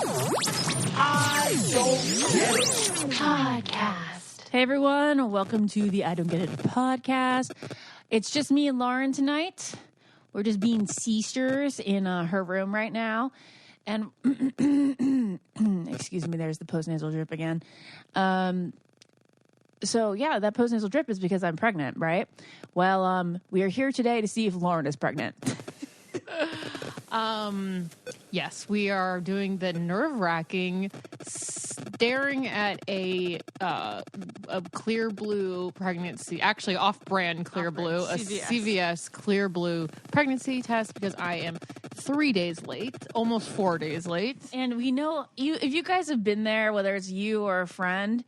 I Don't Get It Podcast. Hey everyone, welcome to the I Don't Get It podcast. It's just me and Lauren tonight. We're just being sisters in her room right now. And excuse me, there's the postnasal drip again. So yeah, that postnasal drip is because I'm pregnant, right? Well, we are here today to see if Lauren is pregnant. Yes, we are doing the nerve-wracking staring at a clear blue pregnancy, actually off-brand clear blue, a CVS clear blue pregnancy test because I am 3 days late, almost 4 days late. And we know if you guys have been there, whether it's you or a friend,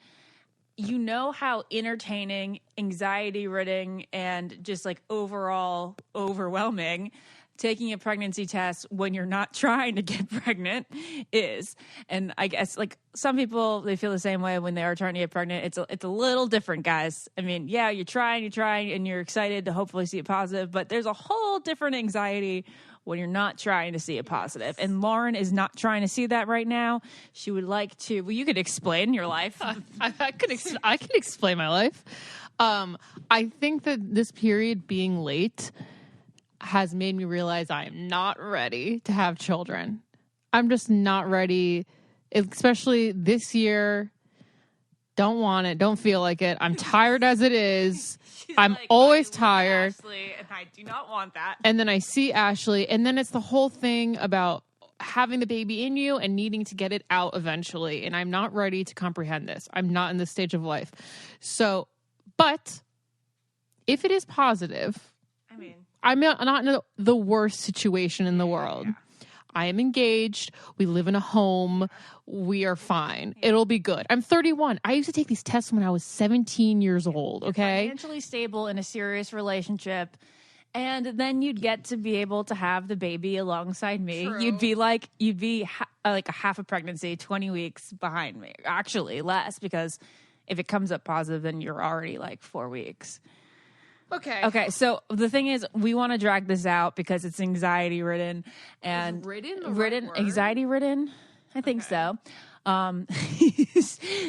you know how entertaining, anxiety-ridden, and just like overall overwhelming taking a pregnancy test when you're not trying to get pregnant is. And I guess like some people, they feel the same way when they are trying to get pregnant. It's a little different, guys. I mean, yeah, you're trying and you're excited to hopefully see it positive, but there's a whole different anxiety when you're not trying to see it positive. And Lauren is not trying to see that right now. She would like to, well, you could explain your life. I can explain my life. I think that this period being late has made me realize I am not ready to have children. I'm just not ready, especially this year. Don't want it. Don't feel like it. I'm tired as it is. I'm like, always tired. Ashley, and I do not want that. And then I see Ashley, and then it's the whole thing about having the baby in you and needing to get it out eventually. And I'm not ready to comprehend this. I'm not in this stage of life. So, but if it is positive, I mean, I'm not in the worst situation in the world. Yeah. I am engaged. We live in a home. We are fine. Yeah. It'll be good. I'm 31. I used to take these tests when I was 17 years old, okay? Financially stable in a serious relationship. And then you'd get to be able to have the baby alongside me. True. You'd be like a half a pregnancy, 20 weeks behind me. Actually, less, because if it comes up positive, then you're already like 4 weeks. Okay, so the thing is, we want to drag this out because it's anxiety-ridden. And anxiety-ridden? I think so.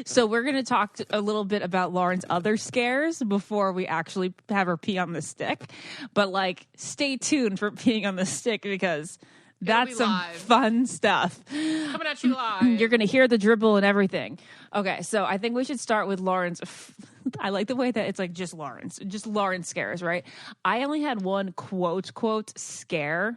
So we're going to talk a little bit about Lauren's other scares before we actually have her pee on the stick. But, like, stay tuned for peeing on the stick because that's some fun stuff. Coming at you live. You're going to hear the dribble and everything. Okay, so I think we should start with Lauren's. I like the way that it's like just Lauren scares, right? I only had one quote scare.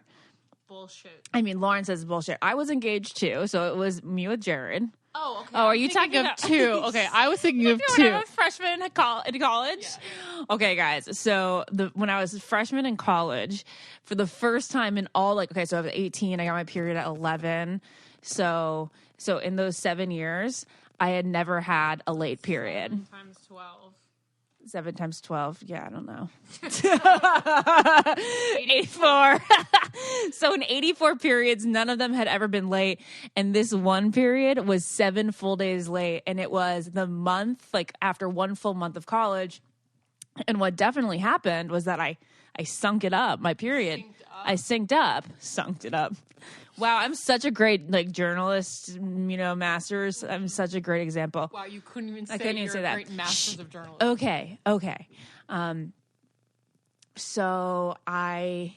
Bullshit. I mean, Lauren says bullshit. I was engaged too, so it was me with Jared. Oh, okay. Oh, are you talking of two? Okay, I was thinking of two. When I was freshman in college. Yeah. Okay, guys. So when I was a freshman in college, for the first time in all, so I was 18. I got my period at 11. So in those 7 years, I had never had a late period. 7 times 12. 7 times 12. Yeah, I don't know. 84. So in 84 periods, none of them had ever been late. And this one period was 7 full days late. And it was the month, after 1 full month of college. And what definitely happened was that I sunk it up, my period. I synced up. Sunked it up. Wow, I'm such a great journalist, masters. I'm such a great example. Wow, you couldn't even say that. Great masters of journalism. Okay. So I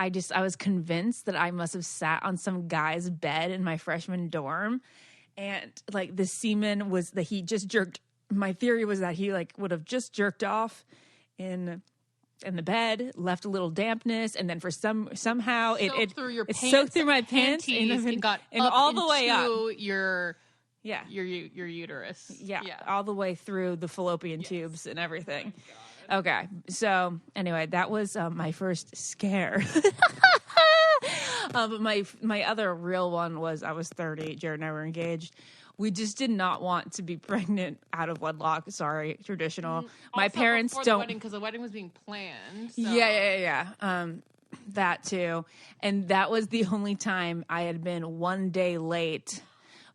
was convinced that I must have sat on some guy's bed in my freshman dorm, and the semen was that he just jerked. My theory was that he would have just jerked off in the bed, left a little dampness, and then for somehow it soaked through my pants and got all the way up your uterus. Yeah, all the way through the fallopian tubes and everything. Oh, okay, so anyway, that was my first scare. But my other real one was I was 30. Jared and I were engaged. We just did not want to be pregnant out of wedlock. Sorry, traditional. My parents don't, because the wedding was being planned. So. Yeah. That too, and that was the only time I had been 1 day late.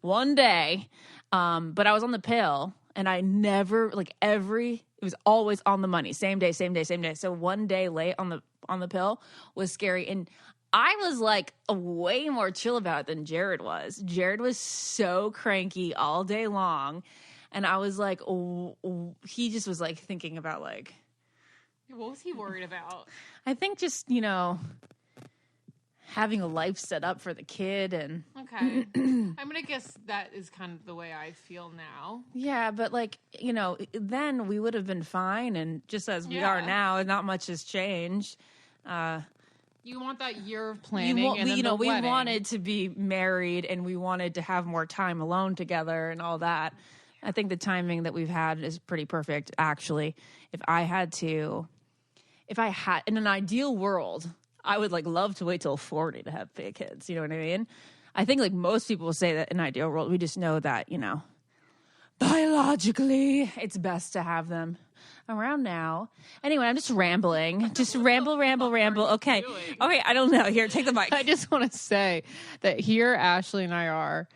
1 day, but I was on the pill, and I never it was always on the money. Same day. So 1 day late on the pill was scary, and I was like way more chill about it than Jared was. Jared was so cranky all day long. And I was like, he just was like thinking about like. What was he worried about? I think just, having a life set up for the kid and. Okay. I'm going to guess that is kind of the way I feel now. Yeah, but like, then we would have been fine. And just as we are now, not much has changed. You want that year of planning, and then we wedding. wanted to be married, and we wanted to have more time alone together, and all that. I think the timing that we've had is pretty perfect. Actually, if I had in an ideal world, I would like love to wait till 40 to have big kids. You know what I mean? I think like most people say that in an ideal world, we just know that biologically it's best to have them around now. Anyway, I'm just rambling. Just ramble. Okay. I don't know. Here, take the mic. I just want to say that here, Ashley and I are.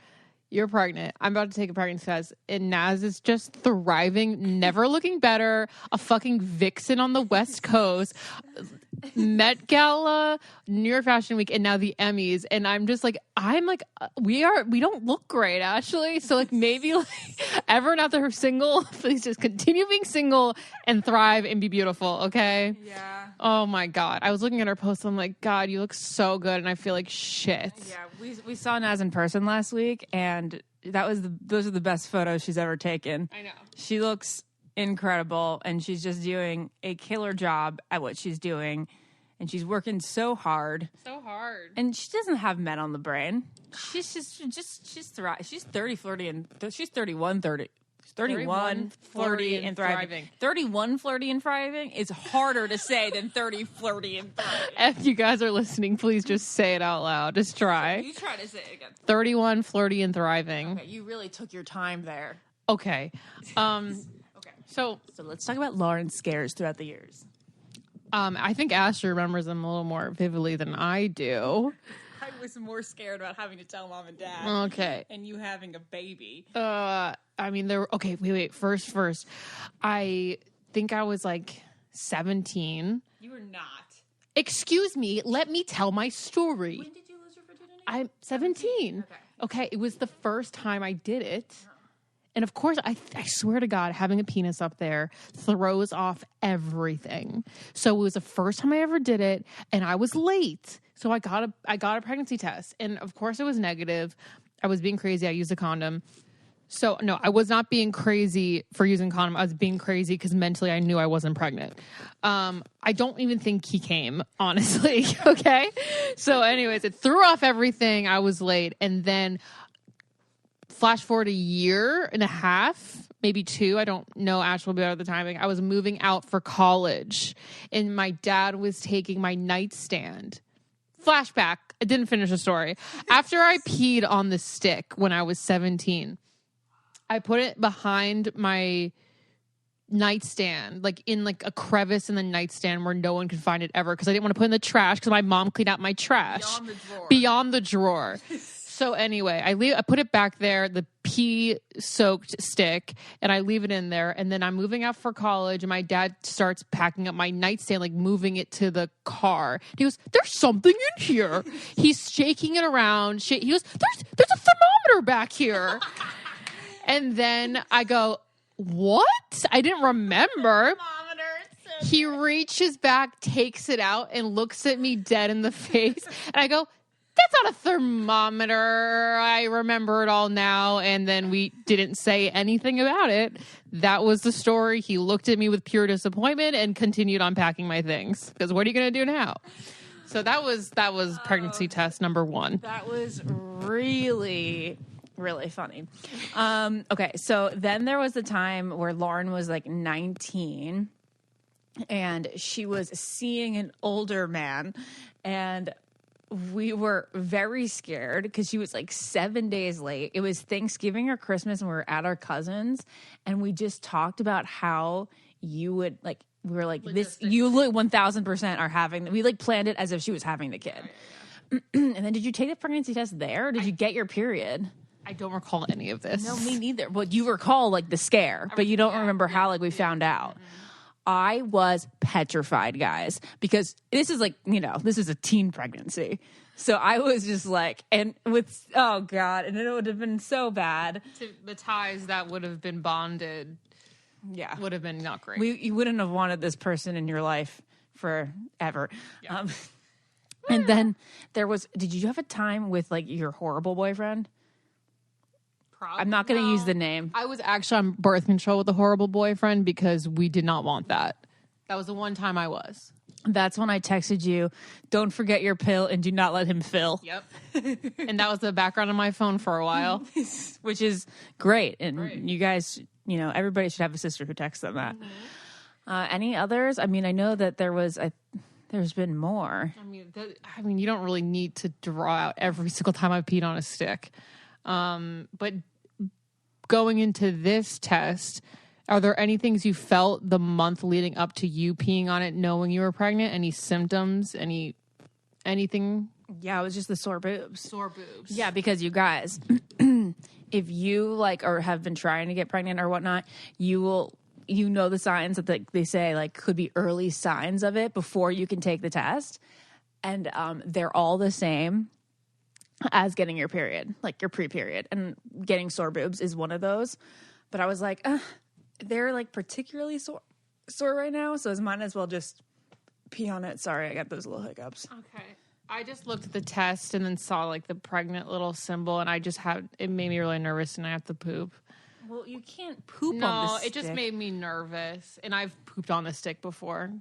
You're pregnant. I'm about to take a pregnancy test. And Naz is just thriving, never looking better. A fucking vixen on the West Coast. Met Gala, New York Fashion Week, and now the Emmys. And I'm like, we don't look great, Ashley. So like maybe like everyone out there who's single, please just continue being single and thrive and be beautiful, okay? Yeah. Oh my God. I was looking at her post. I'm like, God, you look so good. And I feel like shit. Yeah, we saw Naz in person last week, and those are the best photos she's ever taken. I know. She looks incredible, and she's just doing a killer job at what she's doing, and she's working so hard, and she doesn't have men on the brain. She's she's 30 flirty, and she's 31 30 31 flirty and thriving. 31 flirty and thriving is harder to say than 30 flirty and thriving. If you guys are listening, please just say it out loud. Just try. You try to say it again. 31 flirty and thriving. Okay, you really took your time there. Okay. So let's talk about Lauren's scares throughout the years. I think Ashley remembers them a little more vividly than I do. I was more scared about having to tell mom and dad. Okay. And you having a baby. Wait. First. I think I was like 17. You were not. Excuse me. Let me tell my story. When did you lose your virginity? I'm 17. Okay. It was the first time I did it. And of course, I swear to God, having a penis up there throws off everything. So it was the first time I ever did it, and I was late. So I got a pregnancy test, and of course it was negative. I was being crazy. I used a condom. So no, I was not being crazy for using condom. I was being crazy because mentally I knew I wasn't pregnant. I don't even think he came, honestly. Okay. So anyways, it threw off everything. I was late, and then flash forward a year and a half, maybe 2. I don't know actually about the timing. I was moving out for college, and my dad was taking my nightstand. Flashback. I didn't finish the story. After I peed on the stick when I was 17, I put it behind my nightstand, like in like a crevice in the nightstand where no one could find it ever, because I didn't want to put it in the trash because my mom cleaned out my trash. Beyond the drawer. So anyway, I put it back there, the pee-soaked stick, and I leave it in there. And then I'm moving out for college, and my dad starts packing up my nightstand, like moving it to the car. He goes, "There's something in here." He's shaking it around. He goes, "There's a thermometer back here." And then I go, "What?" I didn't remember. He reaches back, takes it out, and looks at me dead in the face. And I go, "That's not a thermometer. I remember it all now." And then we didn't say anything about it. That was the story. He looked at me with pure disappointment and continued unpacking my things. Because what are you going to do now? So that was pregnancy test number 1. That was really, really funny. Okay, so then there was the time where Lauren was like 19, and she was seeing an older man, and we were very scared because she was like 7 days late. It was Thanksgiving or Christmas, and we were at our cousin's, and we just talked about how you would like, we were like, this, you 1000% are having, we like planned it as if she was having the kid. And then did you take the pregnancy test there, or did you get your period? I don't recall any of this. No, me neither. Well, you recall like the scare, but you don't remember how like we found out. I was petrified, guys, because this is like, this is a teen pregnancy. So I was just like, and with, oh God, and it would have been so bad. The ties that would have been bonded, would have been not great. You wouldn't have wanted this person in your life forever. Yeah. And then did you have a time with like your horrible boyfriend? Probably. I'm not going to use the name. I was actually on birth control with a horrible boyfriend because we did not want that. That was the one time I was. That's when I texted you, don't forget your pill and do not let him fill. Yep. And that was the background on my phone for a while. Which is great. And you guys, everybody should have a sister who texts them that. Mm-hmm. Any others? I mean, I know that there's been more. I mean, you don't really need to draw out every single time I peed on a stick. But going into this test, are there any things you felt the month leading up to you peeing on it, knowing you were pregnant? Any symptoms? Anything? Yeah, it was just the sore boobs. Sore boobs. Yeah, because you guys, if you or have been trying to get pregnant or whatnot, you know the signs that they say could be early signs of it before you can take the test, and they're all the same as getting your period, like your pre-period, and getting sore boobs is one of those. But I was like, they're particularly sore right now, so I might as well just pee on it. Sorry, I got those little hiccups. Okay. I just looked at the test and then saw the pregnant little symbol, and it made me really nervous, and I have to poop. Well, you can't poop on No, the stick. it just made me nervous, and I've pooped on the stick before.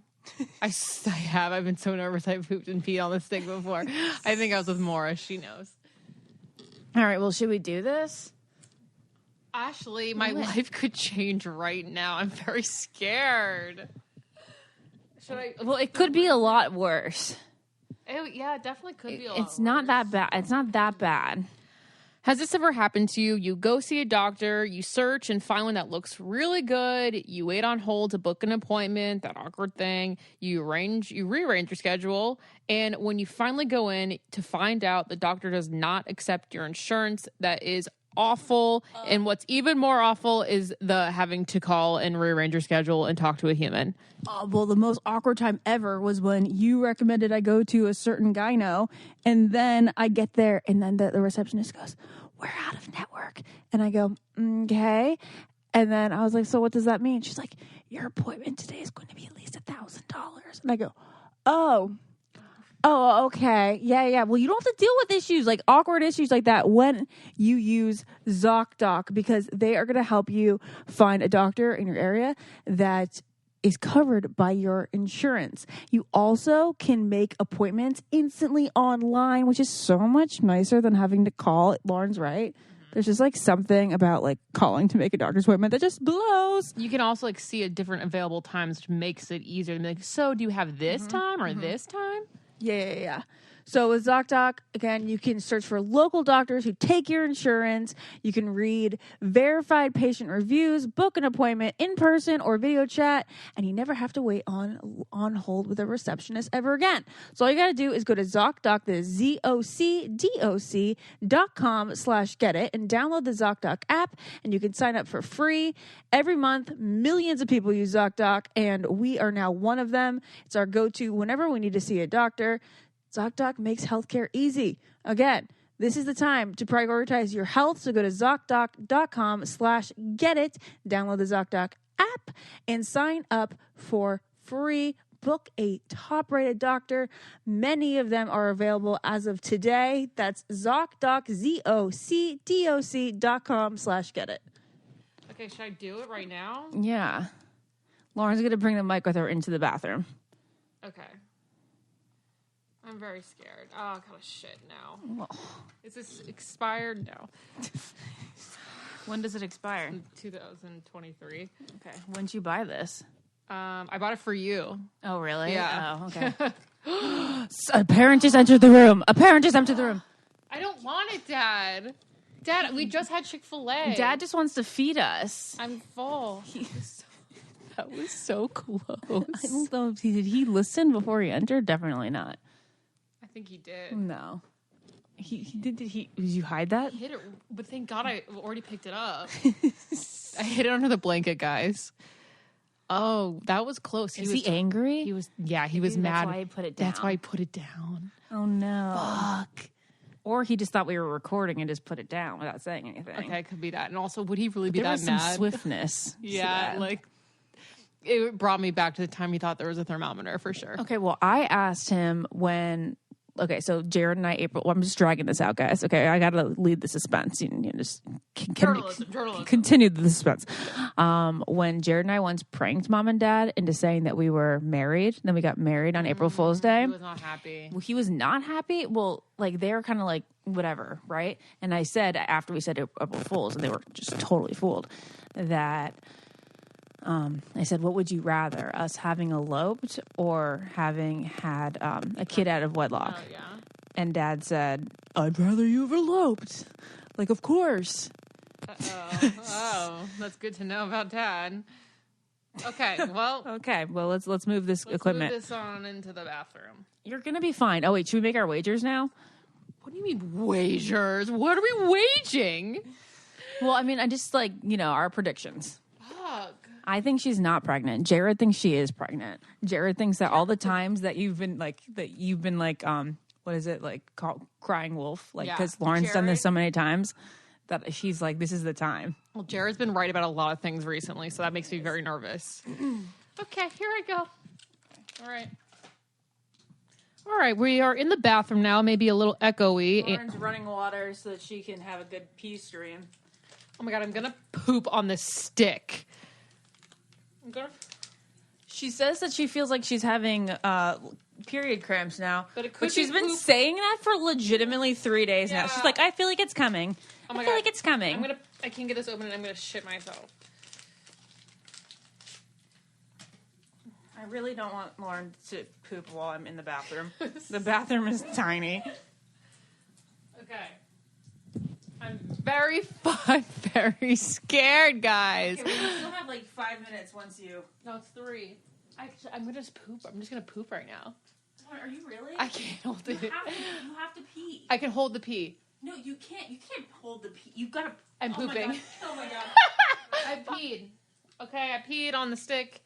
I have. I've been so nervous I pooped and peed on the stick before. I think I was with Maura. She knows. All right, well, should we do this? Ashley, my life could change right now. I'm very scared. Should I? Well, it could be a lot worse. Yeah, it definitely could be a lot worse. It's not that bad. It's not that bad. Has this ever happened to you? You go see a doctor, you search and find one that looks really good. You wait on hold to book an appointment, that awkward thing. You rearrange your schedule. And when you finally go in to find out the doctor does not accept your insurance, that is awful. And what's even more awful is the having to call and rearrange your schedule and talk to a human. Well, the most awkward time ever was when you recommended I go to a certain gyno, and then I get there, and then the receptionist goes, "We're out of network." And I go, "Okay." And then I was like, "So what does that mean?" She's like, "Your appointment today is going to be at least $1,000. And I go, "Oh, okay. Yeah. Well, you don't have to deal with issues awkward issues like that when you use ZocDoc, because they are going to help you find a doctor in your area that is covered by your insurance. You also can make appointments instantly online, which is so much nicer than having to call. Lauren's right. There's just something about calling to make a doctor's appointment that just blows. You can also see a different available times, which makes it easier to be so do you have this time or this time? Yeah. So with ZocDoc, again, you can search for local doctors who take your insurance. You can read verified patient reviews, book an appointment in person or video chat, and you never have to wait on hold with a receptionist ever again. So all you got to do is go to ZocDoc, the ZocDoc.com/getit, and download the ZocDoc app, and you can sign up for free. Every month, millions of people use ZocDoc, and we are now one of them. It's our go-to whenever we need to see a doctor. ZocDoc makes healthcare easy. Again, this is the time to prioritize your health. So go to ZocDoc.com/getit, download the ZocDoc app, and sign up for free. Book a top-rated doctor. Many of them are available as of today. That's ZocDoc, ZocDoc.com/getit. Okay, should I do it right now? Yeah. Lauren's going to bring the mic with her into the bathroom. Okay. I'm very scared. Oh, I got shit now. Well, Is this expired? No. when does it expire? 2023. Okay. When did you buy this? I bought it for you. Oh, really? Yeah. Oh, okay. A parent just entered the room. I don't want it, Dad. Dad, we just had Chick-fil-A. Dad just wants to feed us. I'm full. That was so close. I don't know if did he listen before he entered? Definitely not. I think he did. No. He did. Did you hide that? I hid it, but thank God I already picked it up. I hid it under the blanket, guys. Oh, that was close. Is he angry? He was mad. That's why he put it down. That's why he put it down. Oh no. Fuck. Or he just thought we were recording and just put it down without saying anything. Okay, it could be that. And also, would he really be There that was some mad? swiftness. Yeah, like it brought me back to the time he thought there was a thermometer for sure. Okay, well, I asked him when. Okay, so Jared and I, April. Well, I'm just dragging this out, guys. Okay, I got to lead the suspense. You know, just Journalism. continue the suspense. When Jared and I once pranked mom and dad into saying that we were married, then we got married on April Fool's Day. He was not happy. Well, he was not happy. Well, like they were kind of like whatever, right? And I said after we said April Fools, and they were just totally fooled. That I said, "What would you rather, us having eloped or having had a kid out of wedlock?" Oh yeah. And Dad said, "I'd rather you have eloped." Like, of course. Oh, that's good to know about Dad. Okay, well, Okay, well let's move this equipment. move this on into the bathroom. You're gonna be fine. Oh wait, should we make our wagers now? What do you mean wagers? What are we waging? Well, I mean, I just like our predictions. Fuck. I think she's not pregnant. Jared thinks she is pregnant. Jared thinks that all the times that you've been like what is it like called crying wolf? Like Yeah. because Lauren's done this Jared- so many times that she's like, this is the time. Well, Jared's been right about a lot of things recently, so that makes me very nervous. Okay, here I go. All right. All right, we are in the bathroom now, maybe a little echoey. Lauren's running water so that she can have a good pee stream. Oh my God, I'm going to poop on this stick. She says that she feels like she's having period cramps now, But it could she's be been poop. saying that for legitimately 3 days now. Yeah. She's like, I feel like it's coming. Oh my I feel God. like it's coming. I can't get this open and I'm going to shit myself. I really don't want Lauren to poop while I'm in the bathroom. The bathroom is tiny. Okay. I'm very very scared, guys. Okay, we still have like 5 minutes once you... No, it's 3. I'm going to just poop. I'm just going to poop right now. Are you really? I can't hold it. You have to pee. I can hold the pee. No, you can't. You can't hold the pee. You've got to... I'm pooping. Oh my God. I peed. Okay, I peed on the stick.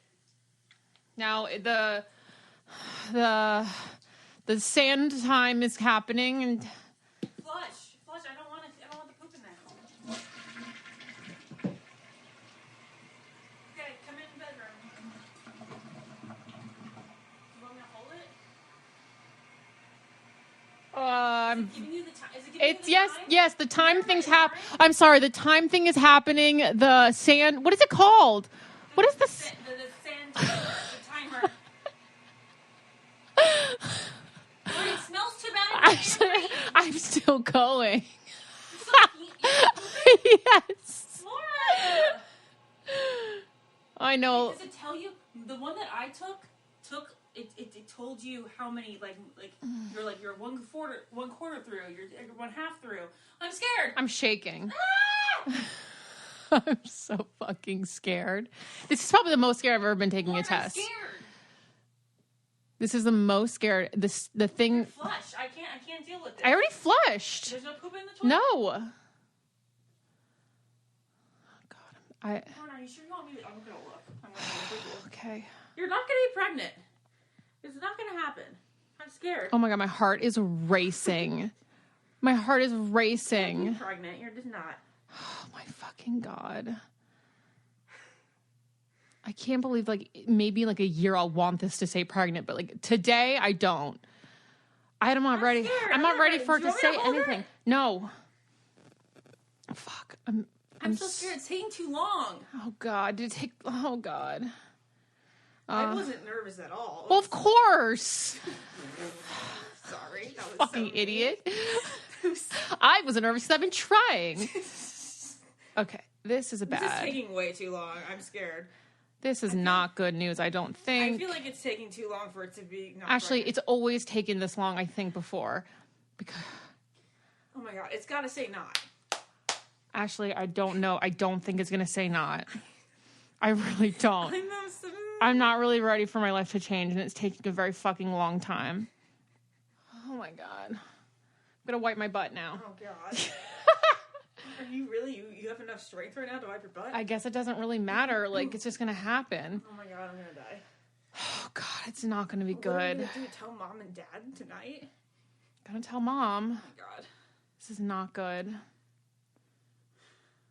Now the sand time is happening, and Flush. I don't want the poop in there. Okay, come in the bedroom. You want me to hold it? Giving you the time. Is it giving you it's the yes, time? yes. The time thing's I'm sorry. The time thing is happening. The sand. What is it called? What is this? The sand timer. The timer. Lord, it smells too bad. I'm still going. Laura! I know. Does it tell you the one that I took it told you how many like you're one quarter through, you're one half through. I'm scared. I'm shaking. Ah! I'm so fucking scared. This is probably the most scared I've ever been taking Lauren, a test. I'm scared. This is the most scared. The thing. Flush. I can't deal with this. I already flushed. There's no poop in the toilet. No. Oh, God, Lauren, are you sure you want me to? I'm gonna look. okay. You're not gonna be pregnant. It's not gonna happen. I'm scared. Oh my God, my heart is racing. My heart is racing. You're pregnant. You're just not. Oh my fucking God. I can't believe maybe in a year I'll want this to say pregnant, but today I don't. I'm not ready. scared. I'm not ready for it Do you to want me say to hold her? anything. No. Fuck. I'm so scared. It's taking too long. Oh God. Did it take? Oh God. I wasn't nervous at all. Well, of course. Sorry. That was Fucking idiot. I wasn't nervous because I've been trying. Okay. This is This is taking way too long. I'm scared. This is not good news, I don't think. I feel like it's taking too long for it to be not Actually, pregnant. it's always taken this long, I think, before. Because Oh my God. It's got to say not. Actually, I don't know. I don't think it's going to say not. I really don't. I'm not really ready for my life to change, and it's taking a very fucking long time. Oh my God. I'm going to wipe my butt now. Oh God. Are you really? you have enough strength right now to wipe your butt? I guess it doesn't really matter. Like, it's just going to happen. Oh my God, I'm going to die. Oh, God, it's not going to be What are good. you going to do? Tell mom and dad tonight? Gonna tell mom. Oh my God. This is not good.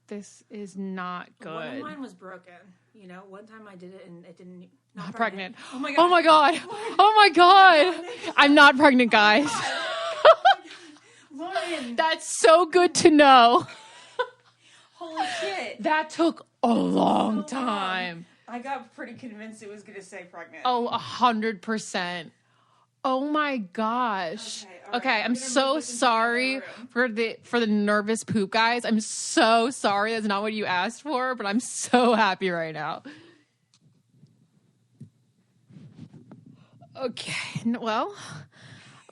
This is not good. One of mine was broken. You know, one time I did it and it didn't... Not pregnant. Oh my God. Oh my God. Oh my God. I'm not pregnant, guys. Lauren. That's so good to know. Holy shit. That took a long So long. time. I got pretty convinced it was going to say pregnant. Oh, 100%. Oh my gosh. Okay, all right. Okay, I'm I'm gonna so move this into sorry another room. for the nervous poop, guys. I'm so sorry. That's not what you asked for, but I'm so happy right now. Okay, well,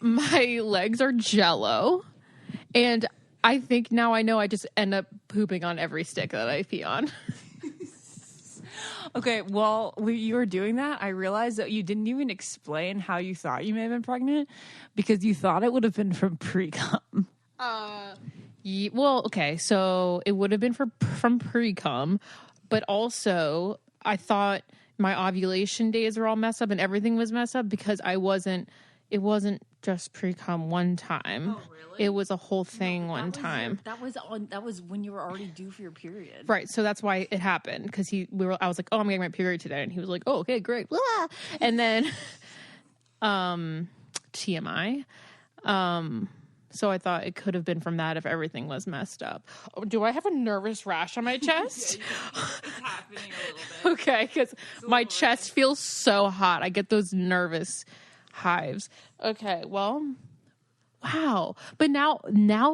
my legs are jello, and I think now I know I just end up pooping on every stick that I pee on. Okay, well, you were doing that. I realized that you didn't even explain how you thought you may have been pregnant because you thought it would have been from pre-cum. Well, okay, so it would have been from pre-cum, but also I thought my ovulation days were all messed up and everything was messed up because it wasn't just pre-cum one time. Oh, really? It was a whole thing one time. That was when you were already due for your period. Right, so that's why it happened because I was like, "Oh, I'm getting my period today," and he was like, "Oh, okay, great." Blah. And then, TMI. So I thought it could have been from that if everything was messed up. Oh, do I have a nervous rash on my chest? It's happening a little bit. Okay, because my chest feels so hot. I get those nervous hives. Okay, well. Wow. But now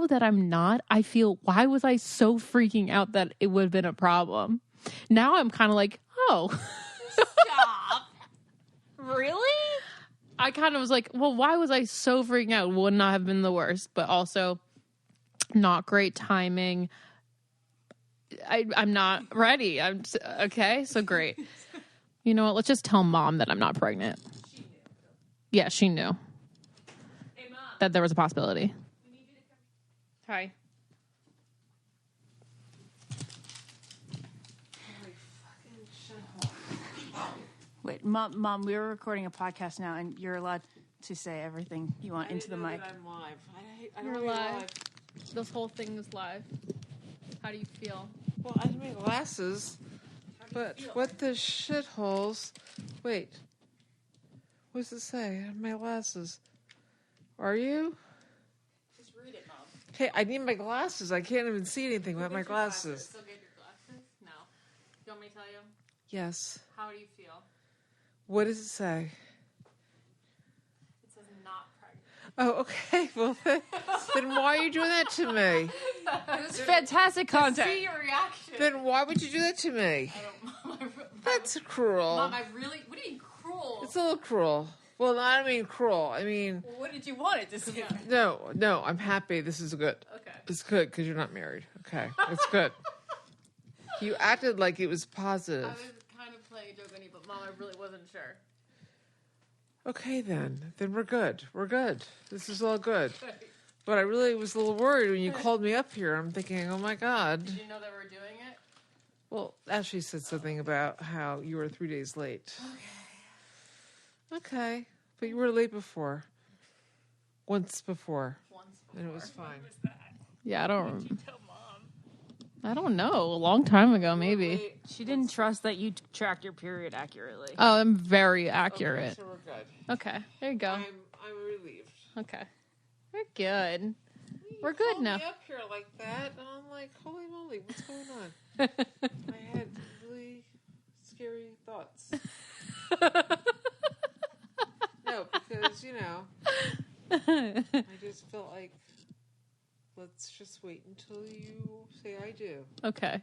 that I'm not, I feel, why was I so freaking out that it would have been a problem? Now I'm kind of like, oh. Stop. Really? I kind of was like, well, why was I so freaking out? Would not have been the worst, but also not great timing. I'm not ready. Okay, so great. You know what? Let's just tell mom that I'm not pregnant. She knew. Yeah, she knew Hey, Mom. that there was a possibility. We need you to come. Hi. Wait, Mom, we're recording a podcast now, and you're allowed to say everything you want into the mic. I'm live. I You're don't know live. This whole thing is live. How do you feel? Well, I have my glasses, but what the shitholes? Wait. What does it say? I have my glasses. Are you? Just read it, Mom. Hey, I need my glasses. I can't even see anything without my glasses. Still get your glasses? No. You want me to tell you? Yes. How do you feel? What does it say? It says not pregnant. Oh, okay. Well, then why are you doing that to me? It's fantastic content. See your reaction. Then why would you do that to me? That's cruel. Mom, I really. What do you mean cruel? It's a little cruel. Well, I don't mean cruel. I mean, Well, what did you want it to say? no. I'm happy. This is good. Okay. It's good because you're not married. Okay, it's good. You acted like it was positive. I was kind of playing a joke on you, but Mom, I really wasn't sure. Okay, then we're good. We're good. This is all good. But I really was a little worried when you called me up here. I'm thinking, oh my God. Did you know that we're doing it? Well, Ashley said something about how you were 3 days late. Okay. But you were late before. Once before. And it was fine. Yeah, I don't know. A long time ago, maybe. She didn't trust that you tracked your period accurately. Oh, I'm very Okay, accurate. so we're good. Okay, there you go. I'm relieved. Okay, we're good. We're You good called now. me up here like that, and I'm like, holy moly, what's going on? I had really scary thoughts. No, because, I just felt like, let's just wait until you say I do. Okay.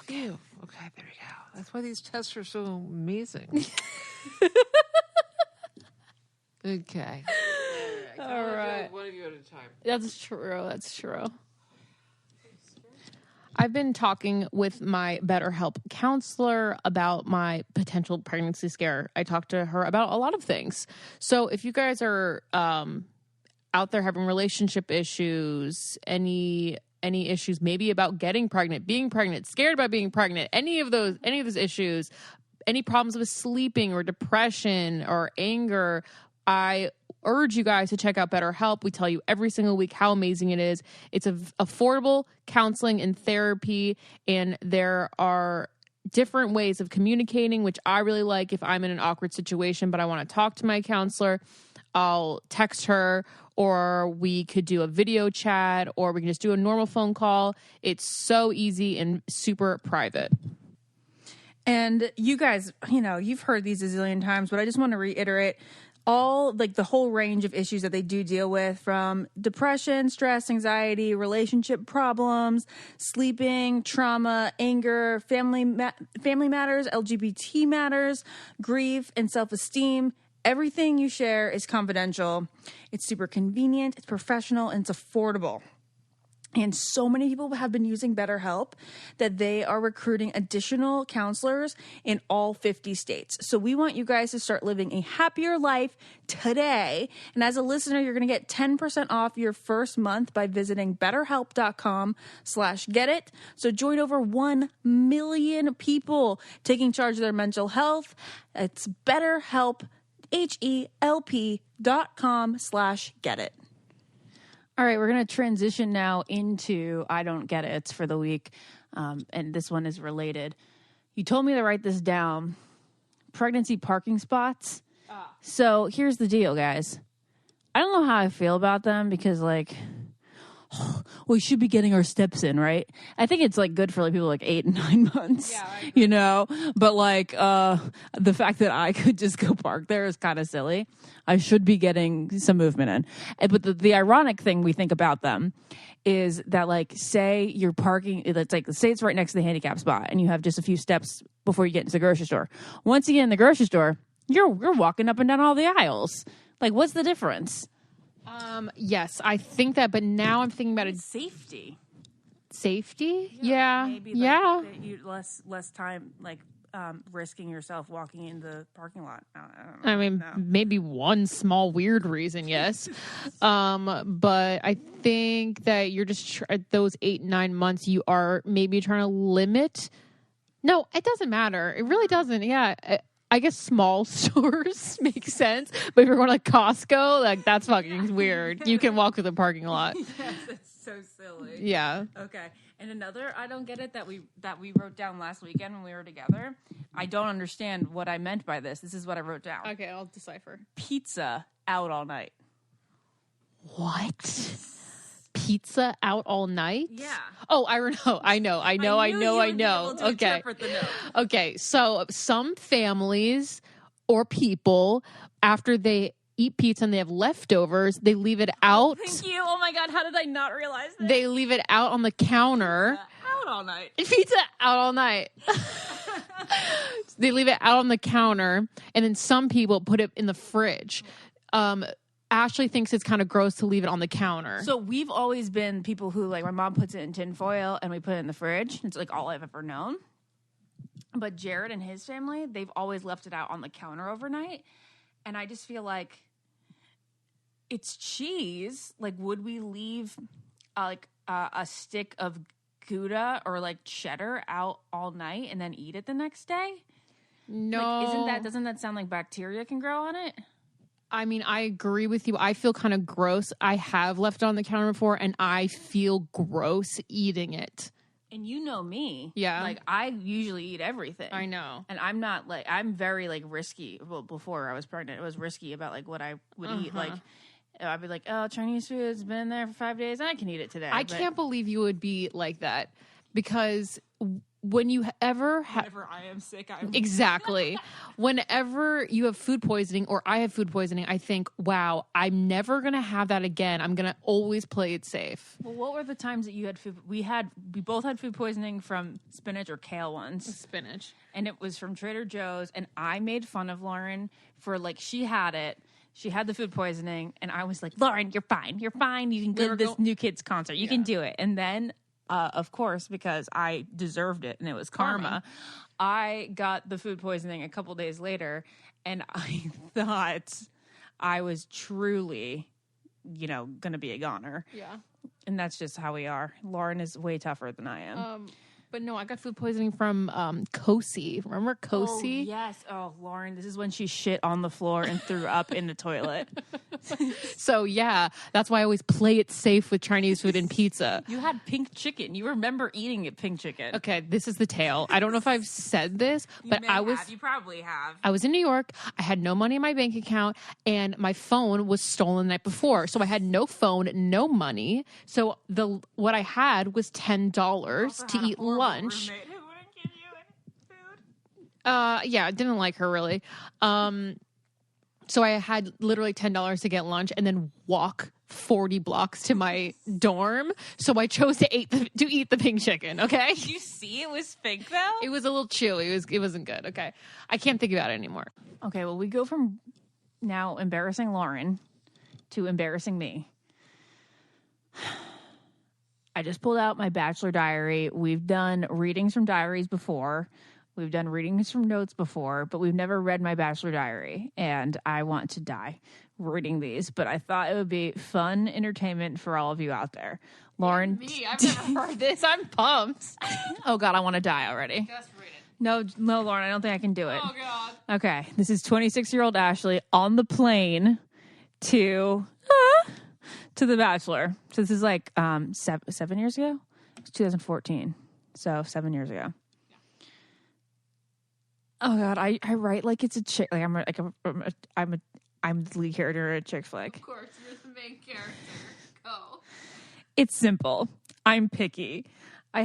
Phew. Okay, there we go. That's why these tests are so amazing. Okay. All right. One of you at a time. That's true. I've been talking with my BetterHelp counselor about my potential pregnancy scare. I talked to her about a lot of things. So if you guys are out there having relationship issues, any any issues, maybe about getting pregnant, being pregnant, scared about being pregnant, any of those issues, any problems with sleeping or depression or anger, I urge you guys to check out BetterHelp. We tell you every single week how amazing it is. It's affordable counseling and therapy, and there are different ways of communicating, which I really like. If I'm in an awkward situation but I want to talk to my counselor, I'll text her, or we could do a video chat, or we can just do a normal phone call. It's so easy and super private. And you guys, you've heard these a zillion times, but I just want to reiterate all the whole range of issues that they do deal with, from depression, stress, anxiety, relationship problems, sleeping, trauma, anger, family matters, LGBT matters, grief, and self-esteem. Everything you share is confidential. It's super convenient, it's professional, and it's affordable. And so many people have been using BetterHelp that they are recruiting additional counselors in all 50 states. So we want you guys to start living a happier life today. And as a listener, you're going to get 10% off your first month by visiting betterhelp.com/getit. So join over 1 million people taking charge of their mental health. It's BetterHelp, HELP.com/getit. All right, we're going to transition now into I Don't Get It for the week. And this one is related. You told me to write this down. Pregnancy parking spots. So here's the deal, guys. I don't know how I feel about them because, we should be getting our steps in, right? I think it's good for people 8 and 9 months, but the fact that I could just go park there is kind of silly. I should be getting some movement in. But the ironic thing we think about them is that say you're parking, say it's right next to the handicap spot and you have just a few steps before you get into the grocery store. Once you get in the grocery store, you're walking up and down all the aisles. What's the difference? Yes, I think that, but now I'm thinking about it. Safety. Safety? Yeah. Maybe yeah. You less time risking yourself walking in the parking lot. I don't know. I mean, maybe one small weird reason, yes. But I think that you're just those 8, 9 months, you are maybe trying to limit. No, it doesn't matter. It really doesn't. Yeah. I guess small stores make sense, but if you're going to Costco, that's fucking weird. You can walk through the parking lot. Yes, it's so silly. Yeah. Okay. And another I don't get it that we wrote down last weekend when we were together. I don't understand what I meant by this. This is what I wrote down. Okay, I'll decipher. Pizza out all night. What? Pizza out all night? Yeah. Oh, I know. Okay. Okay. So some families or people, after they eat pizza and they have leftovers, they leave it out. Thank you. Oh my God. How did I not realize that? They leave it out on the counter. Out all night. Pizza out all night. They leave it out on the counter, and then some people put it in the fridge. Ashley thinks it's kind of gross to leave it on the counter. So we've always been people who my mom puts it in tin foil and we put it in the fridge. It's all I've ever known. But Jared and his family, they've always left it out on the counter overnight. And I just feel like it's cheese. Would we leave a stick of Gouda or cheddar out all night and then eat it the next day? No. Doesn't that sound like bacteria can grow on it? I mean, I agree with you. I feel kind of gross. I have left it on the counter before, and I feel gross eating it. And you know me. Yeah. I usually eat everything. I know. And I'm not I'm very risky. Well, before I was pregnant, it was risky about what I would eat. I'd be oh, Chinese food's been there for 5 days. I can eat it today. I can't believe you would be like that, because when you whenever I am sick, exactly. Whenever you have food poisoning or I have food poisoning, I think, wow, I'm never going to have that again. I'm going to always play it safe. Well, what were the times that you had food? We both had food poisoning from spinach or kale once. Spinach. And it was from Trader Joe's. And I made fun of Lauren for she had it. She had the food poisoning. And I was like, Lauren, you're fine. You're fine. You can go to this New Kids concert. You can do it. And then of course, because I deserved it and it was karma, I got the food poisoning a couple days later, and I thought I was truly, going to be a goner. Yeah. And that's just how we are. Lauren is way tougher than I am. But no, I got food poisoning from Kosi. Remember Kosi? Oh, yes. Oh, Lauren, this is when she shit on the floor and threw up in the toilet. So, yeah, that's why I always play it safe with Chinese food and pizza. You had pink chicken. You remember eating it, pink chicken. Okay, this is the tale. I don't know if I've said this, but You probably have. I was in New York. I had no money in my bank account, and my phone was stolen the night before. So I had no phone, no money. So what I had was $10 to eat lunch. Who wouldn't give you any food? Yeah, I didn't like her really. So I had literally $10 to get lunch and then walk 40 blocks to my dorm. So I chose to eat the pink chicken. Okay. Did you see it was fake though? It was a little chewy. It wasn't good. Okay. I can't think about it anymore. Okay. Well, we go from now embarrassing Lauren to embarrassing me. I just pulled out my Bachelor diary. We've done readings from diaries before. We've done readings from notes before, but we've never read my Bachelor diary. And I want to die reading these, but I thought it would be fun entertainment for all of you out there. Lauren. Me, I've never heard this. I'm pumped. Oh, God, I want to die already. Just read it. No, Lauren, I don't think I can do it. Oh, God. Okay, this is 26-year-old Ashley on the plane to The Bachelor. So this is like 7 years ago? It's 2014. So 7 years ago. Oh God, I write like it's a chick. Like I'm the lead character in a chick flick. Of course, you're the main character. Go. It's simple. I'm picky. I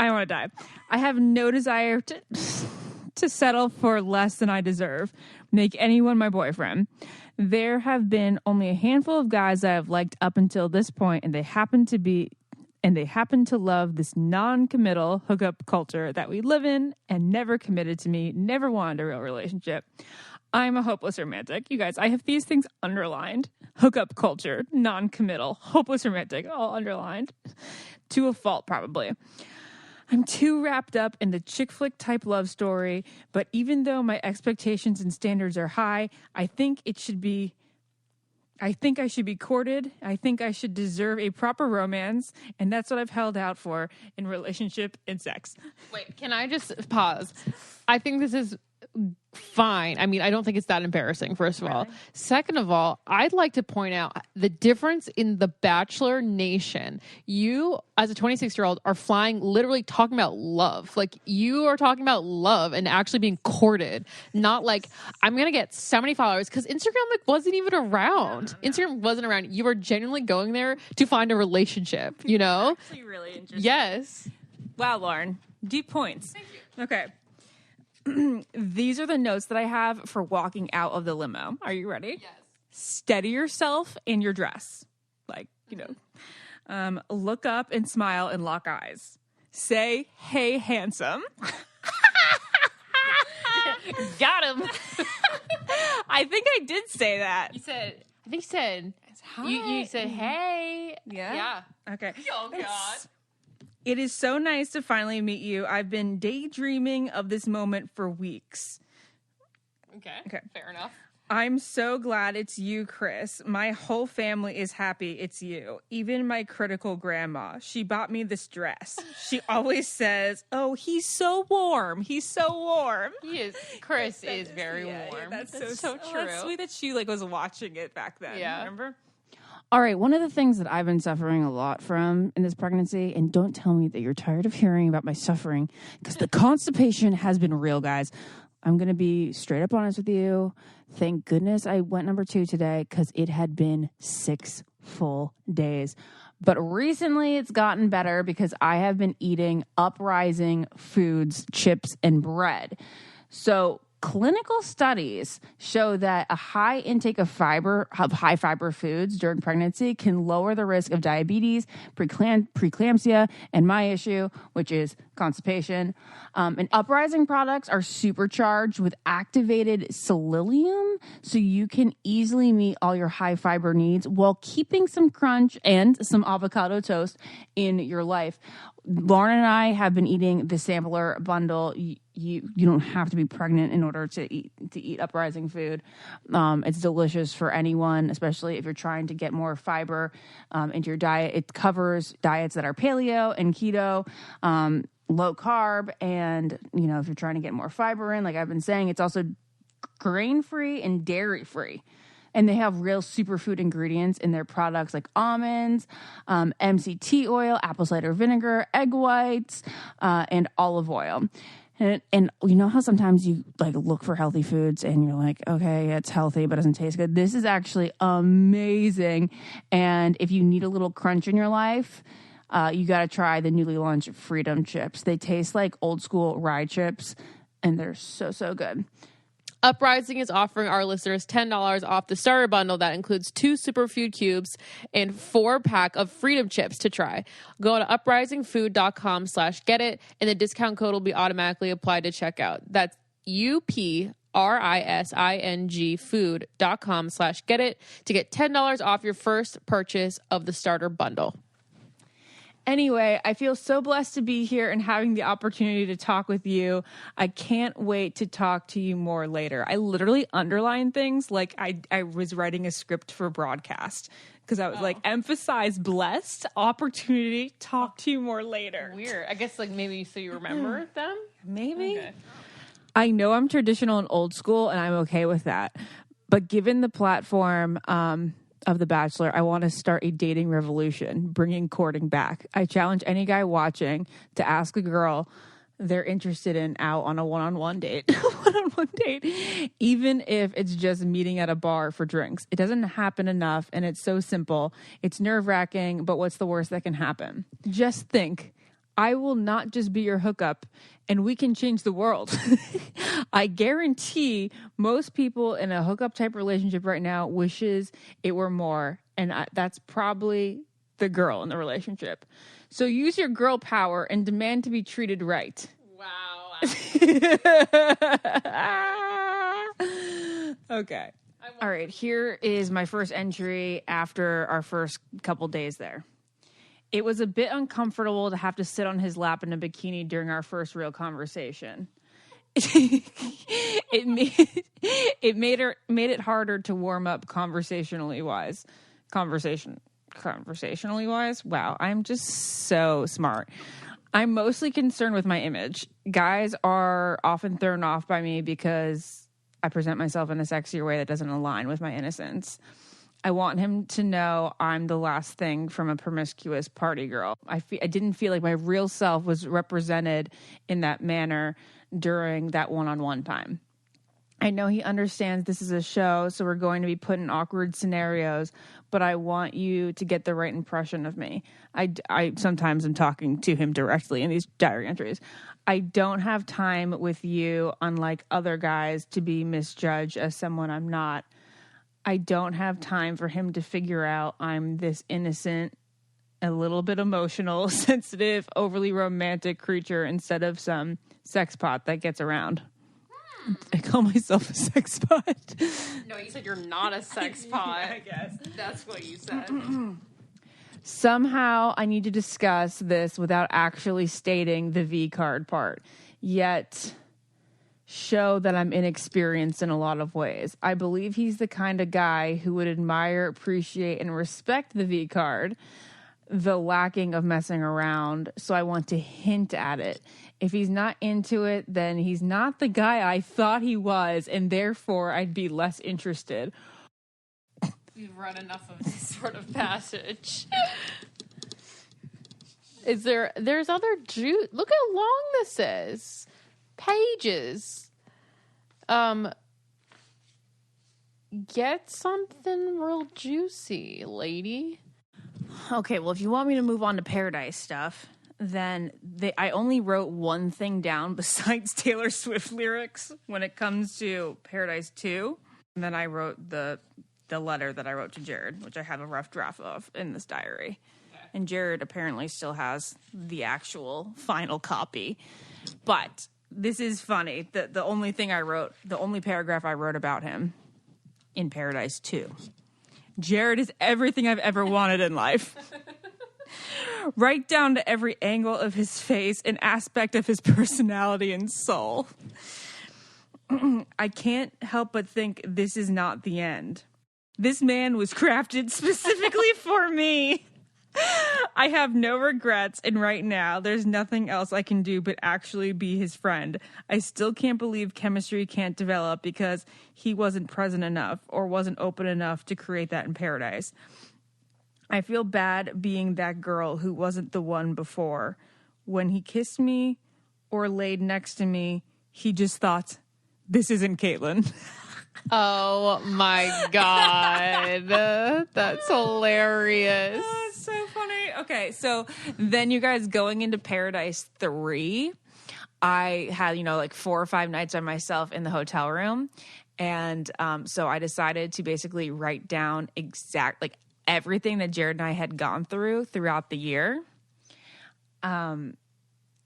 want to die. I have no desire to settle for less than I deserve. Make anyone my boyfriend. There have been only a handful of guys that I've liked up until this point, and they happen to love this non-committal hookup culture that we live in and never committed to me, never wanted a real relationship. I'm a hopeless romantic. You guys, I have these things underlined. Hookup culture, non-committal, hopeless romantic, all underlined. To a fault, probably. I'm too wrapped up in the chick flick type love story, but even though my expectations and standards are high, I think I should be courted. I think I should deserve a proper romance, and that's what I've held out for in relationship and sex. Wait, can I just pause? I think this is fine. I mean, I don't think it's that embarrassing, first of all. Second of all, I'd like to point out the difference in the Bachelor Nation. You, as a 26-year-old, are flying, literally talking about love. Like, you are talking about love and actually being courted. Not like, I'm going to get so many followers, because Instagram wasn't even around. No. Instagram wasn't around. You were genuinely going there to find a relationship, you know? That's actually really interesting. Yes. Wow, Lauren. Deep points. Thank you. Okay. These are the notes that I have for walking out of the limo. Are you ready? Yes. Steady yourself in your dress. Like, look up and smile and lock eyes. Say, hey, handsome. Got him. I think I did say that. You said, I think you said, Hi. you said, hey. Yeah? Yeah. Okay. Oh, God. It is so nice to finally meet you. I've been daydreaming of this moment for weeks. Okay. Fair enough. I'm so glad it's you, Chris. My whole family is happy it's you. Even my critical grandma. She bought me this dress. She always says, oh, he's so warm. He's so warm. He is. Chris is very warm. That's so true. true. That's sweet that she was watching it back then. Yeah. Remember? All right, one of the things that I've been suffering a lot from in this pregnancy, and don't tell me that you're tired of hearing about my suffering, because the constipation has been real, guys. I'm going to be straight up honest with you. Thank goodness I went number 2 today, because it had been 6 full days. But recently it's gotten better because I have been eating uprising foods, chips, and bread. So clinical studies show that a high intake of high fiber foods during pregnancy can lower the risk of diabetes, preeclampsia, and my issue, which is constipation. And uprising products are supercharged with activated psyllium, so you can easily meet all your high fiber needs while keeping some crunch and some avocado toast in your life. Lauren and I have been eating the sampler bundle. you don't have to be pregnant in order to eat Uprising food. It's delicious for anyone, especially if you're trying to get more fiber into your diet. It covers diets that are paleo and keto, low carb, and if you're trying to get more fiber in, like I've been saying, it's also grain free and dairy free. And they have real superfood ingredients in their products like almonds, MCT oil, apple cider vinegar, egg whites, and olive oil. And you know how sometimes you like look for healthy foods and you're like, okay, it's healthy, but it doesn't taste good. This is actually amazing. And if you need a little crunch in your life, you got to try the newly launched Freedom Chips. They taste like old school rye chips, and they're so, so good. Uprising is offering our listeners $10 off the starter bundle that includes 2 superfood cubes and 4-pack of Freedom Chips to try. Go to uprisingfood.com/getit, and the discount code will be automatically applied to checkout. That's UPRISING food.com/getit to get $10 off your first purchase of the starter bundle. Anyway, I feel so blessed to be here and having the opportunity to talk with you. I can't wait to talk to you more later. I literally underlined things like I was writing a script for broadcast because I was like, emphasize blessed, opportunity, talk to you more later. Weird. I guess like maybe so you remember them? Maybe. Okay. I know I'm traditional and old school, and I'm okay with that. But given the platform of The Bachelor, I want to start a dating revolution, bringing courting back. I challenge any guy watching to ask a girl they're interested in out on a one-on-one date, even if it's just meeting at a bar for drinks. It doesn't happen enough, and it's so simple. It's nerve-wracking, but what's the worst that can happen? Just think, I will not just be your hookup, and we can change the world. I guarantee most people in a hookup type relationship right now wishes it were more, and that's probably the girl in the relationship. So use your girl power and demand to be treated right. Wow. Okay. All right, here is my first entry after our first couple days there. It was a bit uncomfortable to have to sit on his lap in a bikini during our first real conversation. It made it harder to warm up conversationally wise. Conversationally wise? Wow, I'm just so smart. I'm mostly concerned with my image. Guys are often thrown off by me because I present myself in a sexier way that doesn't align with my innocence. I want him to know I'm the last thing from a promiscuous party girl. I didn't feel like my real self was represented in that manner during that one-on-one time. I know he understands this is a show, so we're going to be put in awkward scenarios, but I want you to get the right impression of me. I sometimes am talking to him directly in these diary entries. I don't have time with you, unlike other guys, to be misjudged as someone I'm not. I don't have time for him to figure out I'm this innocent, a little bit emotional, sensitive, overly romantic creature instead of some sex pot that gets around. I call myself a sex pot. No, you said you're not a sex pot. I guess. That's what you said. Somehow I need to discuss this without actually stating the V card part, yet show that I'm inexperienced in a lot of ways. I believe he's the kind of guy who would admire, appreciate, and respect the V card, the lacking of messing around, so I want to hint at it. If he's not into it, then he's not the guy I thought he was, and therefore I'd be less interested. You've run enough of this sort of passage. There's other juice. Look how long this is. Pages. Get something real juicy, lady. Okay, well, if you want me to move on to Paradise stuff, then I only wrote one thing down besides Taylor Swift lyrics when it comes to Paradise 2. And then I wrote the letter that I wrote to Jared, which I have a rough draft of in this diary. Okay. And Jared apparently still has the actual final copy. But this is funny. The only thing I wrote, the only paragraph I wrote about him in Paradise 2. Jared is everything I've ever wanted in life. right down to every angle of his face and aspect of his personality and soul. I can't help but think this is not the end. This man was crafted specifically for me. I have no regrets, and right now, there's nothing else I can do but actually be his friend. I still can't believe chemistry can't develop because he wasn't present enough or wasn't open enough to create that in paradise. I feel bad being that girl who wasn't the one before. When he kissed me or laid next to me, he just thought, this isn't Caitlin. Oh my God. That's hilarious. Oh, it's so funny. Okay, so then you guys going into Paradise 3, I had, like 4 or 5 nights by myself in the hotel room. And so I decided to basically write down everything that Jared and I had gone throughout the year.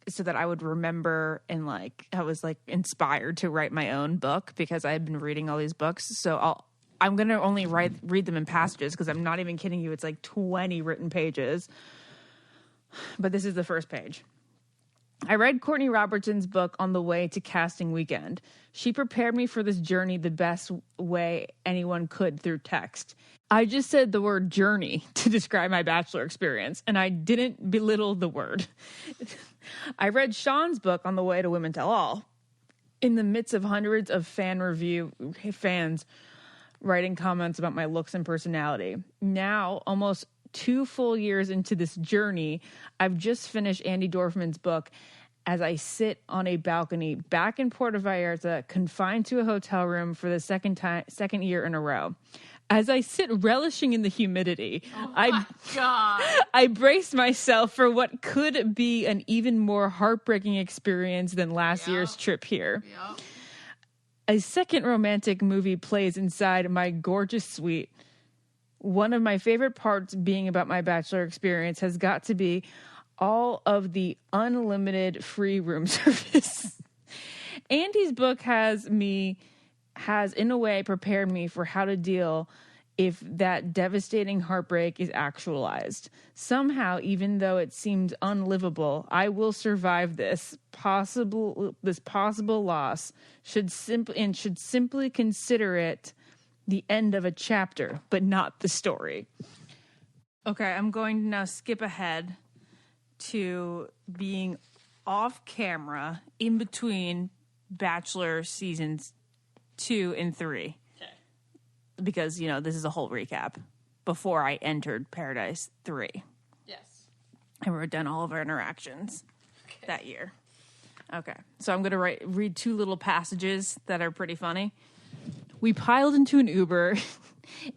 So that I would remember and I was inspired to write my own book because I had been reading all these books. So I'm going to only read them in passages because I'm not even kidding you. It's 20 written pages. But this is the first page. I read Courtney Robertson's book on the way to casting weekend. She prepared me for this journey the best way anyone could through text. I just said the word journey to describe my Bachelor experience, and I didn't belittle the word. I read Sean's book on the way to Women Tell All. In the midst of hundreds of fans writing comments about my looks and personality. Now, almost 2 full years into this journey, I've just finished Andy Dorfman's book as I sit on a balcony back in Puerto Vallarta, confined to a hotel room for the second year in a row. As I sit relishing in the humidity, I brace myself for what could be an even more heartbreaking experience than last year's trip here. Yep. A second romantic movie plays inside my gorgeous suite. One of my favorite parts being about my Bachelor experience has got to be all of the unlimited free room service. Andy's book has in a way prepared me for how to deal if that devastating heartbreak is actualized. Somehow, even though it seems unlivable, I will survive this possible loss. Should simply consider it the end of a chapter, but not the story. Okay, I'm going to now skip ahead to being off camera in between Bachelor seasons 2 and 3. Okay. Because, this is a whole recap before I entered Paradise 3. Yes. And we wrote down all of our interactions that year. Okay. So I'm going to read 2 little passages that are pretty funny. We piled into an Uber,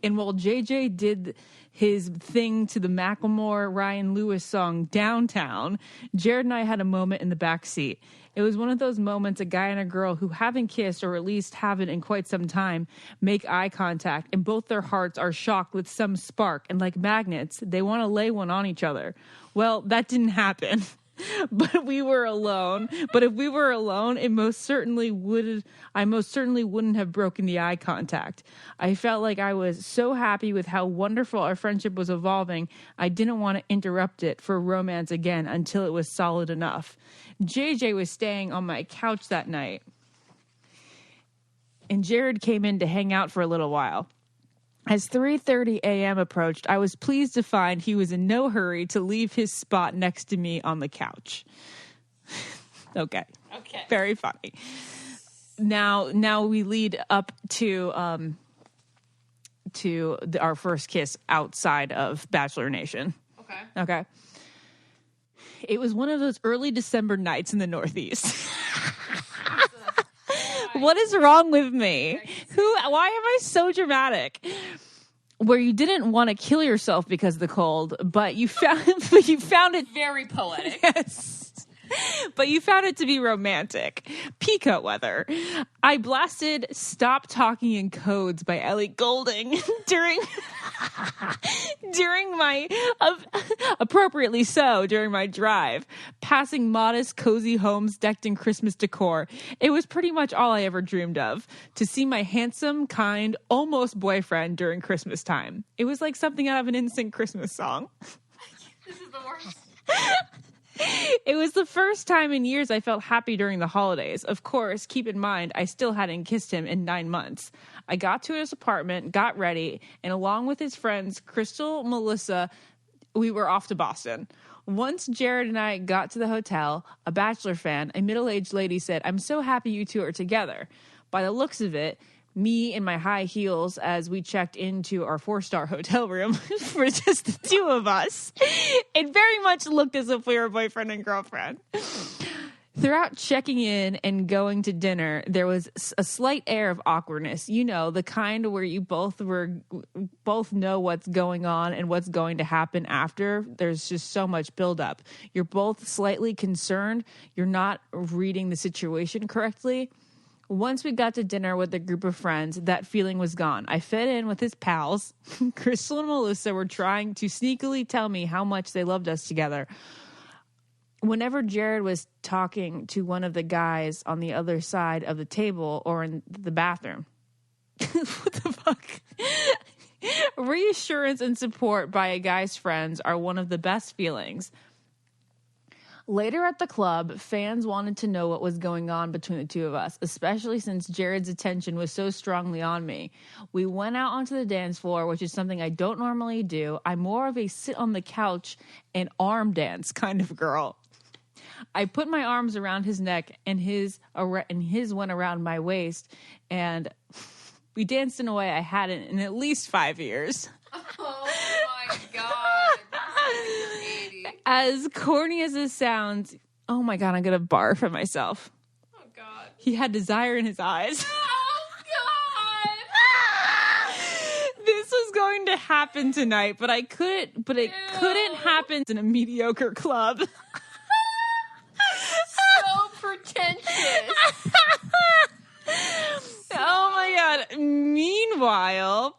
and while JJ did his thing to the Macklemore Ryan Lewis song Downtown, Jared and I had a moment in the back seat. It was one of those moments a guy and a girl who haven't kissed, or at least haven't in quite some time, make eye contact, and both their hearts are shocked with some spark, and like magnets, they want to lay one on each other. Well, that didn't happen. But we were alone. But if we were alone, I most certainly wouldn't have broken the eye contact. I felt like I was so happy with how wonderful our friendship was evolving. I didn't want to interrupt it for romance again until it was solid enough. JJ was staying on my couch that night, and Jared came in to hang out for a little while. As 3:30 a.m. approached, I was pleased to find he was in no hurry to leave his spot next to me on the couch. Okay. Very funny. Now we lead up to our first kiss outside of Bachelor Nation. Okay. It was one of those early December nights in the Northeast. What is wrong with me? Why am I so dramatic? Where you didn't want to kill yourself because of the cold, but you found it very poetic. Yes. But you found it to be romantic. Peacoat weather. I blasted Stop Talking in Codes by Ellie Goulding during my, appropriately so, during my drive, passing modest, cozy homes decked in Christmas decor. It was pretty much all I ever dreamed of, to see my handsome, kind, almost boyfriend during Christmas time. It was like something out of an instant Christmas song. This is the worst. It was the first time in years I felt happy during the holidays. Of course, keep in mind, I still hadn't kissed him in 9 months. I got to his apartment, got ready, and along with his friends, Crystal, Melissa, we were off to Boston. Once Jared and I got to the hotel, a Bachelor fan, a middle-aged lady said, "I'm so happy you two are together." By the looks of it, me in my high heels as we checked into our 4-star hotel room for just the two of us. It very much looked as if we were boyfriend and girlfriend. Throughout checking in and going to dinner, there was a slight air of awkwardness. You know, the kind where you both know what's going on and what's going to happen after. There's just so much buildup. You're both slightly concerned. You're not reading the situation correctly. Once we got to dinner with a group of friends, that feeling was gone. I fit in with his pals. Crystal and Melissa were trying to sneakily tell me how much they loved us together. Whenever Jared was talking to one of the guys on the other side of the table or in the bathroom. What the fuck? Reassurance and support by a guy's friends are one of the best feelings. Later at the club, fans wanted to know what was going on between the two of us, especially since Jared's attention was so strongly on me. We went out onto the dance floor, which is something I don't normally do. I'm more of a sit on the couch and arm dance kind of girl. I put my arms around his neck and his went around my waist, and we danced in a way I hadn't in at least 5 years. Oh my God. As corny as this sounds, oh my God, I'm going to barf at myself. Oh God. He had desire in his eyes. Oh God. This was going to happen tonight, but it couldn't happen in a mediocre club. So pretentious. Oh my God. Meanwhile,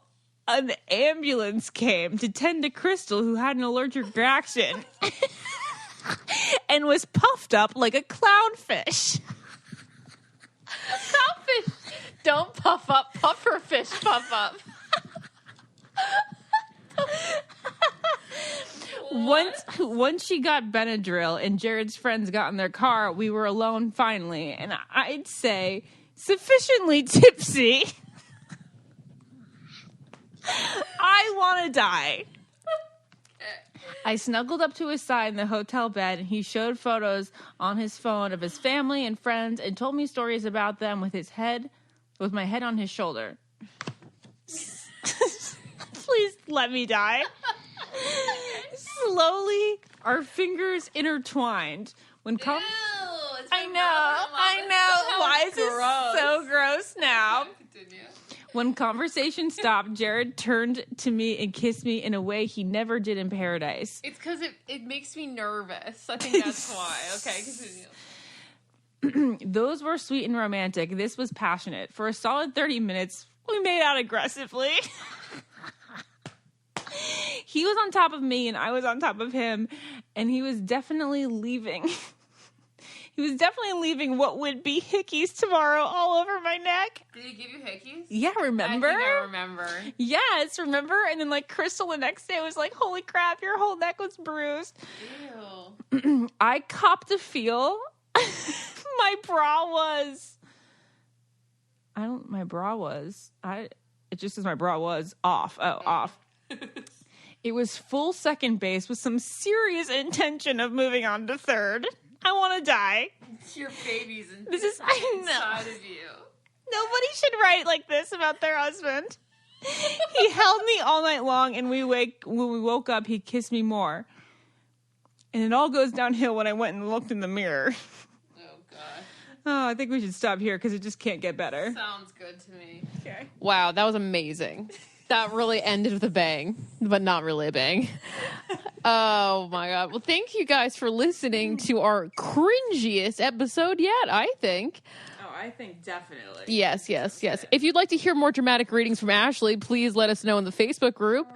an ambulance came to tend to Crystal, who had an allergic reaction and was puffed up like a clownfish. Clownfish don't puff up, pufferfish puff up. Once she got Benadryl and Jared's friends got in their car, we were alone finally, and I'd say sufficiently tipsy. I want to die. I snuggled up to his side in the hotel bed, and he showed photos on his phone of his family and friends and told me stories about them with my head on his shoulder. Please let me die. Slowly, our fingers intertwined. I know. Why is this so gross now? When conversation stopped, Jared turned to me and kissed me in a way he never did in paradise. It's because it makes me nervous. I think that's why. Okay, continue. Those were sweet and romantic. This was passionate. For a solid 30 minutes, we made out aggressively. He was on top of me and I was on top of him, and he was definitely leaving. He was definitely leaving what would be hickeys tomorrow all over my neck. Did he give you hickeys? Yeah, remember? I think I remember. Yes, remember? And then like Crystal the next day was like, "Holy crap, your whole neck was bruised." Ew. I copped a feel. My bra was it just says my bra was off. Oh, off. It was full second base with some serious intention of moving on to third. I want to die. Your baby's inside of you. Nobody should write like this about their husband. He held me all night long, and when we woke up, he kissed me more. And it all goes downhill when I went and looked in the mirror. Oh, God. Oh, I think we should stop here because it just can't get better. Sounds good to me. Okay. Wow, that was amazing. That really ended with a bang, but not really a bang. Oh, my God. Well, thank you guys for listening to our cringiest episode yet, I think. Oh, I think definitely. Yes. If you'd like to hear more dramatic readings from Ashley, please let us know in the Facebook group.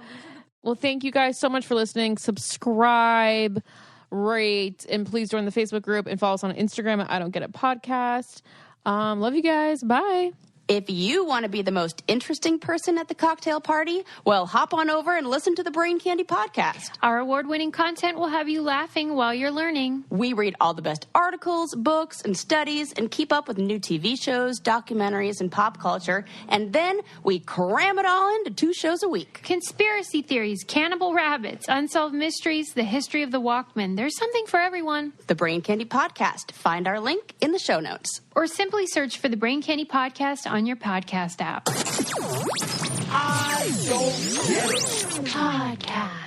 Well, thank you guys so much for listening. Subscribe, rate, and please join the Facebook group and follow us on Instagram at I Don't Get It Podcast. Love you guys. Bye. If you want to be the most interesting person at the cocktail party, well, hop on over and listen to the Brain Candy podcast. Our award-winning content will have you laughing while you're learning. We read all the best articles, books, and studies and keep up with new TV shows, documentaries, and pop culture. And then we cram it all into 2 shows a week. Conspiracy theories, cannibal rabbits, unsolved mysteries, the history of the Walkman. There's something for everyone. The Brain Candy podcast. Find our link in the show notes. Or simply search for the Brain Candy podcast on your podcast app. I don't get it. Podcast.